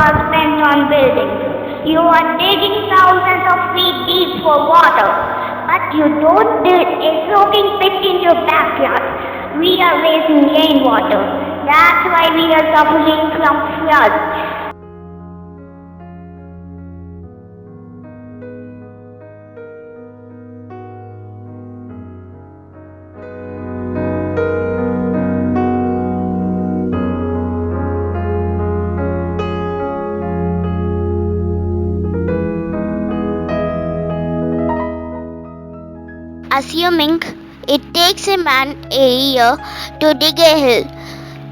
are spent on buildings. You are digging thousands of feet deep for water, but you don't dig a soaking pit in your backyard. We are wasting rainwater. That's why we are suffering from floods. Assuming it takes a man a year to dig a hill,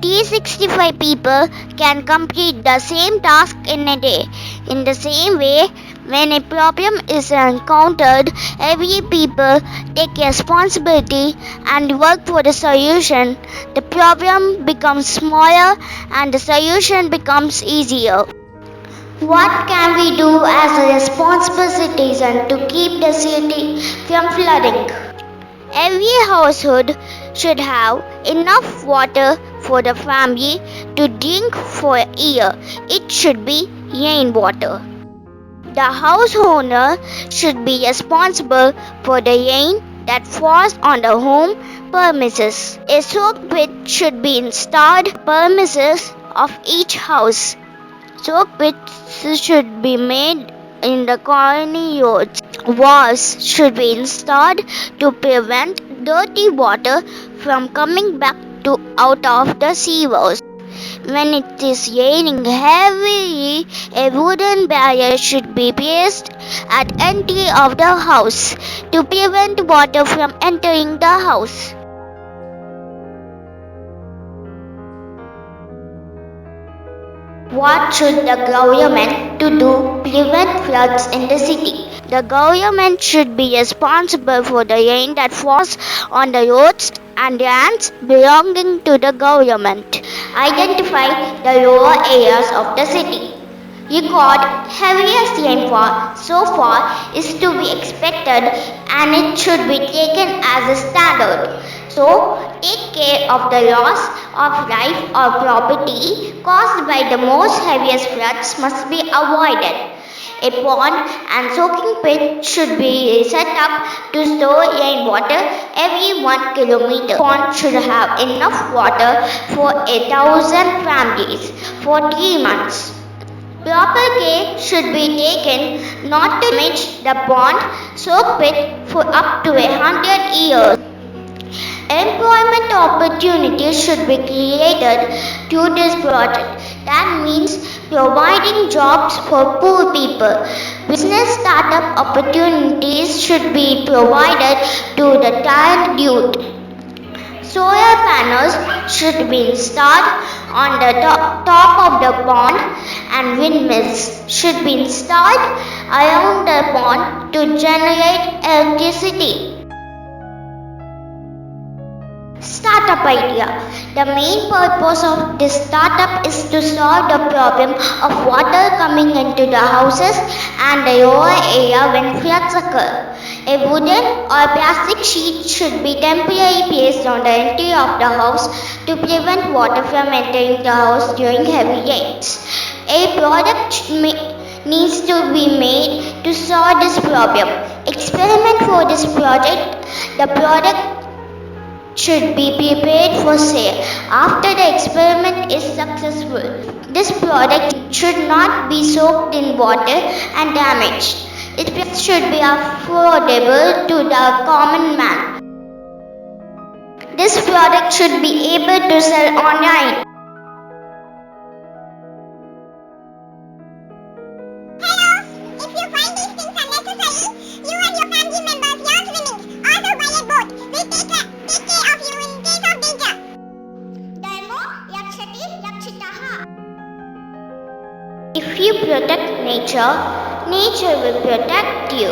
T65 people can complete the same task in a day. In the same way, when a problem is encountered, every people take responsibility and work for the solution. The problem becomes smaller and the solution becomes easier. What can we do as a responsible citizen to keep the city from flooding? Every household should have enough water for the family to drink for a year. It should be rainwater. The house owner should be responsible for the rain that falls on the home premises. A soak pit should be installed premises of each house. Soak pits should be made in the colony roads. Walls should be installed to prevent dirty water from coming back out of the sewers. When it is raining heavily, a wooden barrier should be placed at entry of the house to prevent water from entering the house. What should the government do to prevent floods in the city? The government should be responsible for the rain that falls on the roads and lands belonging to the government. Identify the lower areas of the city. Record heaviest rainfall so far is to be expected and it should be taken as a standard. So, take care of the loss of life or property caused by the most heaviest floods must be avoided. A pond and soaking pit should be set up to store rainwater every 1 kilometer. Pond should have enough water for 1,000 families for 3 months. Proper care should be taken not to damage the pond soak pit for up to 100 years. Employment opportunities should be created through this project. That means providing jobs for poor people. Business startup opportunities should be provided to the talented youth. Solar panels should be installed on the top of the pond and windmills should be installed around the pond to generate electricity. Startup idea. The main purpose of this startup is to solve the problem of water coming into the houses and the lower area when floods occur. A wooden or plastic sheet should be temporarily placed on the entry of the house to prevent water from entering the house during heavy rains. A product needs to be made to solve this problem. Experiment for this project. The product should be prepared for sale after the experiment is successful. This product should not be soaked in water and damaged. Its price should be affordable to the common man. This product should be able to sell online. If you protect nature, nature will protect you.